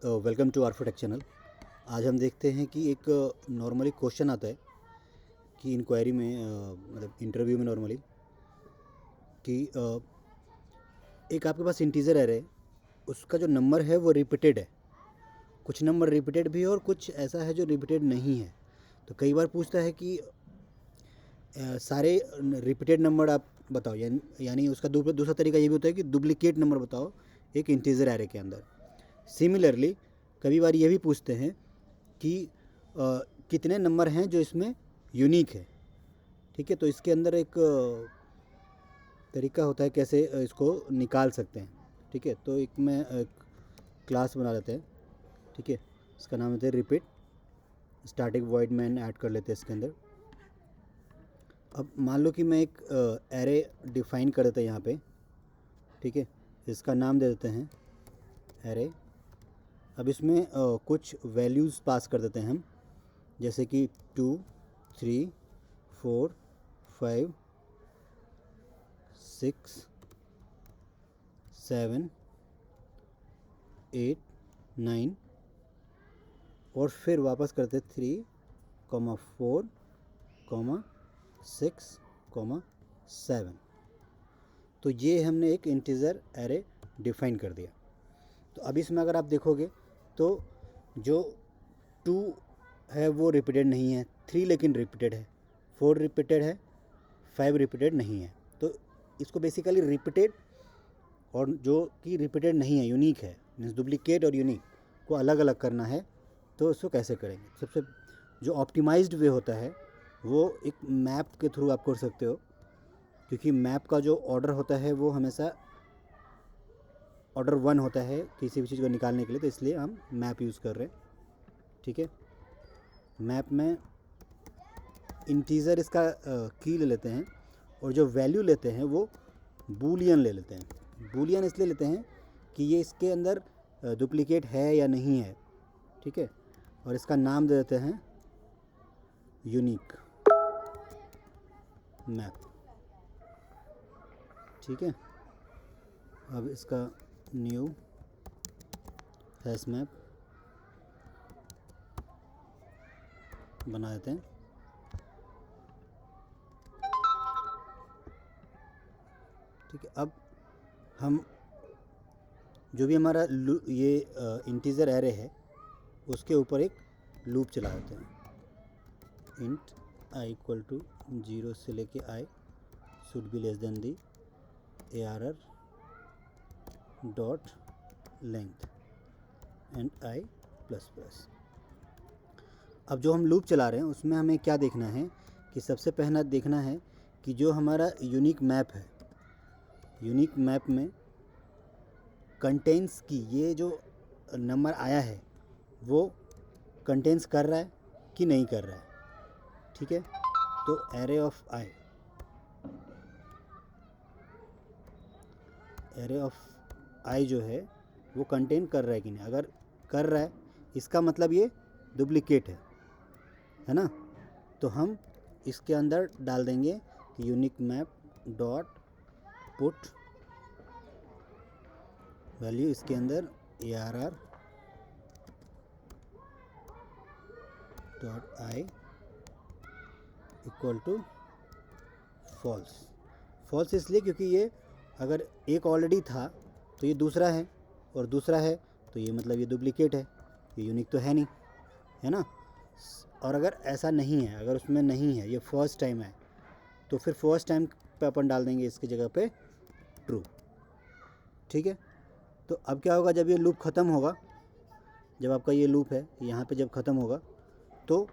Welcome to आरफोटेक channel. आज हम देखते हैं कि एक नॉर्मली क्वेश्चन आता है कि इंक्वायरी में मतलब इंटरव्यू में नॉर्मली कि एक आपके पास इंटीजर एरे है, उसका जो नंबर है वो रिपीटेड है। कुछ नंबर रिपीटेड भी है और कुछ ऐसा है जो रिपीटेड नहीं है। तो कई बार पूछता है कि सारे रिपीटेड नंबर आप बताओ, यानी उसका दूसरा तरीका ये भी होता है कि डुप्लीकेट नंबर बताओ एक इंटीजर एरे के अंदर। सिमिलरली कभी बार ये भी पूछते हैं कि कितने नंबर हैं जो इसमें यूनिक है। ठीक है, तो इसके अंदर एक तरीका होता है कैसे इसको निकाल सकते हैं। ठीक है, तो एक क्लास बना लेते हैं। ठीक है, इसका नाम होता है repeat. Static void main add कर लेते हैं इसके अंदर। अब मान लो कि मैं एक एरे डिफाइन कर देता है यहाँ पे। ठीक है, इसका नाम दे देते हैं एरे। अब इसमें कुछ वैल्यूज़ पास कर देते हैं हम, जैसे कि 2, 3, 4, 5, 6, 7, 8, 9 और फिर वापस करते 3, 4, 6, 7। तो ये हमने एक इंटीजर एरे डिफाइन कर दिया। तो अब इसमें अगर आप देखोगे तो जो 2 है वो रिपीटेड नहीं है, 3 लेकिन रिपीटेड है, 4 रिपीटेड है, 5 रिपीटेड नहीं है। तो इसको बेसिकली रिपीटेड और जो कि रिपीटेड नहीं है, यूनिक है, मीन्स डुप्लीकेट और यूनिक को अलग अलग करना है। तो उसको कैसे करेंगे? सबसे जो ऑप्टिमाइज्ड वे होता है वो एक मैप के थ्रू आप कर सकते हो, क्योंकि मैप का जो ऑर्डर होता है वो हमेशा ऑर्डर 1 होता है किसी भी चीज़ को निकालने के लिए, तो इसलिए हम मैप यूज़ कर रहे हैं। ठीक है, मैप में इंटीज़र इसका की ले लेते हैं और जो वैल्यू लेते हैं वो बूलियन ले लेते हैं। बूलियन इसलिए लेते हैं कि ये इसके अंदर डुप्लीकेट है या नहीं है। ठीक है, और इसका नाम दे देते हैं यूनिक मैप। ठीक है, अब इसका न्यू हैश मैप बना देते हैं। ठीक है, अब हम जो भी हमारा ये इंटीजर एरे है उसके ऊपर एक लूप चला देते हैं। इंट आई इक्वल टू 0 से लेके I should be less than the ARR dot length and I plus plus. अब जो हम लूप चला रहे हैं उसमें हमें क्या देखना है कि सबसे पहला देखना है कि जो हमारा यूनिक मैप है, यूनिक मैप में कंटेंट्स की ये जो नंबर आया है वो कंटेंट्स कर रहा है कि नहीं कर रहा है। ठीक है, तो एरे ऑफ आई जो है वो कंटेन कर रहा है कि नहीं। अगर कर रहा है इसका मतलब ये डुप्लीकेट है ना। तो हम इसके अंदर डाल देंगे कि unique map dot put value इसके अंदर ARR dot I equal to false. False इसलिए क्योंकि ये अगर एक ऑलरेडी था तो ये दूसरा है, और दूसरा है तो ये मतलब ये डुप्लीकेट है, ये यूनिक तो है नहीं, है ना। और अगर ऐसा नहीं है, अगर उसमें नहीं है, ये फर्स्ट टाइम है, तो फिर फर्स्ट टाइम पे अपन डाल देंगे इसकी जगह पे ट्रू। ठीक है, तो अब क्या होगा, जब ये लूप ख़त्म होगा, जब आपका ये लूप है यहाँ पे जब ख़त्म होगा तो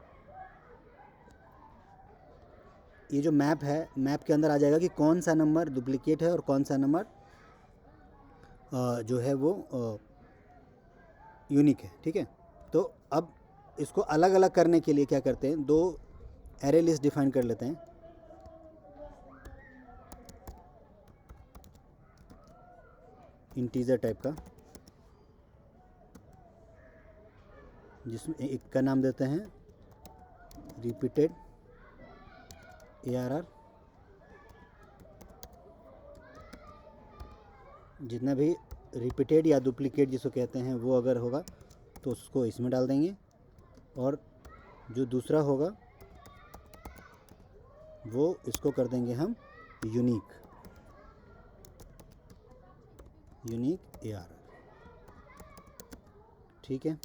ये जो मैप है, मैप के अंदर आ जाएगा कि कौन सा नंबर डुप्लीकेट है और कौन सा नंबर जो है वो यूनिक है। ठीक है, तो अब इसको अलग अलग करने के लिए क्या करते हैं, दो एरे लिस्ट डिफाइन कर लेते हैं। इंटीजर टाइप का, जिसमें एक का नाम देते हैं रिपीटेड ARR। जितना भी रिपीटेड या डुप्लीकेट जिसको कहते हैं वो अगर होगा तो उसको इसमें डाल देंगे, और जो दूसरा होगा वो इसको कर देंगे हम यूनिक ARR। ठीक है,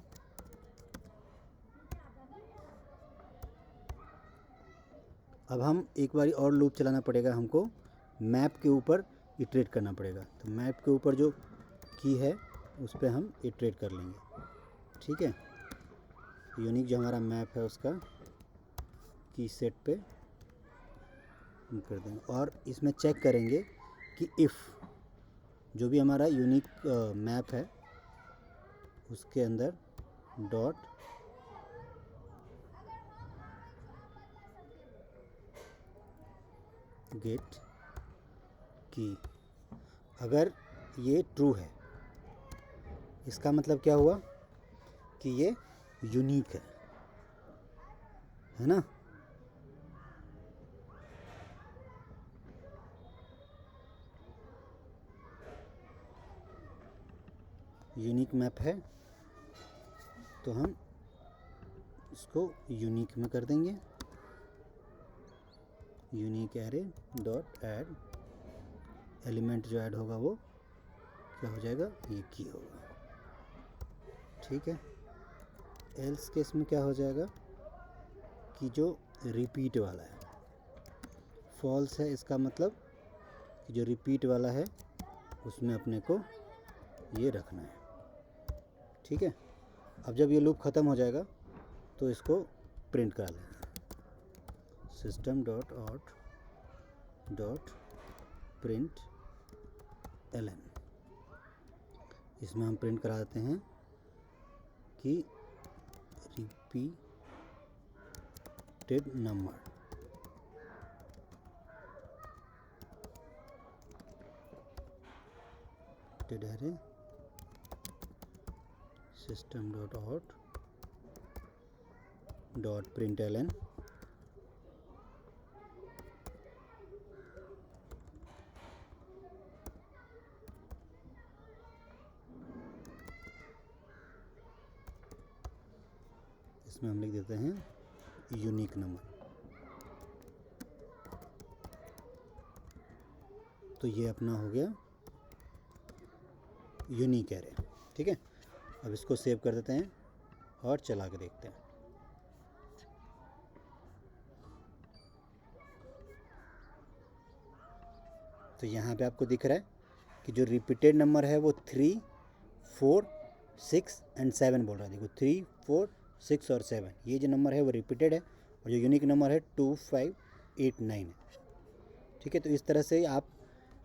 अब हम एक बारी और लूप चलाना पड़ेगा, हमको मैप के ऊपर इटरेट करना पड़ेगा। तो मैप के ऊपर जो की है उस पर हम इटरेट कर लेंगे। ठीक है, यूनिक जो हमारा मैप है उसका की सेट पे कर देंगे, और इसमें चेक करेंगे कि इफ़ जो भी हमारा यूनिक मैप है उसके अंदर डॉट गेट की, अगर ये ट्रू है इसका मतलब क्या हुआ कि ये यूनिक है ना। यूनिक मैप है तो हम इसको यूनिक में कर देंगे, unique array dot add, element जो ऐड होगा वो क्या हो जाएगा, ये की होगा। ठीक है, एल्स केस में क्या हो जाएगा कि जो रिपीट वाला है फॉल्स है, इसका मतलब कि जो रिपीट वाला है उसमें अपने को ये रखना है। ठीक है, अब जब ये लूप ख़त्म हो जाएगा तो इसको प्रिंट करा लेंगे, system dot out dot println. इसमें हम प्रिंट करा देते हैं कि repeated number, array system dot out dot println, इसमें हम लिख देते हैं यूनिक नंबर। तो ये अपना हो गया यूनिक एरे। ठीक है, अब इसको सेव कर देते हैं और चला के देखते हैं। तो यहाँ पे आपको दिख रहा है कि जो रिपीटेड नंबर है वो 3, 4, 6 एंड 7 बोल रहा है। देखो 3, 4, 6 और 7 ये जो नंबर है वो रिपीटेड है, और जो यूनिक नंबर है 2, 5, 8, 9 है। ठीक है, तो इस तरह से आप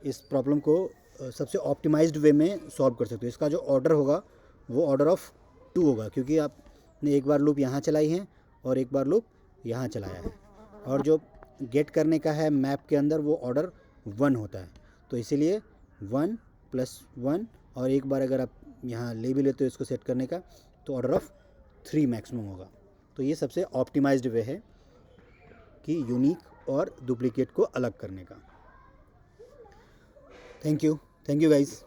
इस प्रॉब्लम को सबसे ऑप्टिमाइज्ड वे में सॉल्व कर सकते हो। इसका जो ऑर्डर होगा वो ऑर्डर ऑफ 2 होगा, क्योंकि आपने एक बार लूप यहाँ चलाई है और एक बार लूप यहाँ चलाया है, और जो गेट करने का है मैप के अंदर वो ऑर्डर 1 होता है। तो इसीलिए 1 + 1, और एक बार अगर आप यहाँ ले भी लेते हो इसको सेट करने का तो ऑर्डर ऑफ 3 मैक्सिमम होगा। तो ये सबसे ऑप्टिमाइज्ड वे है कि यूनिक और डुप्लीकेट को अलग करने का। Thank you guys.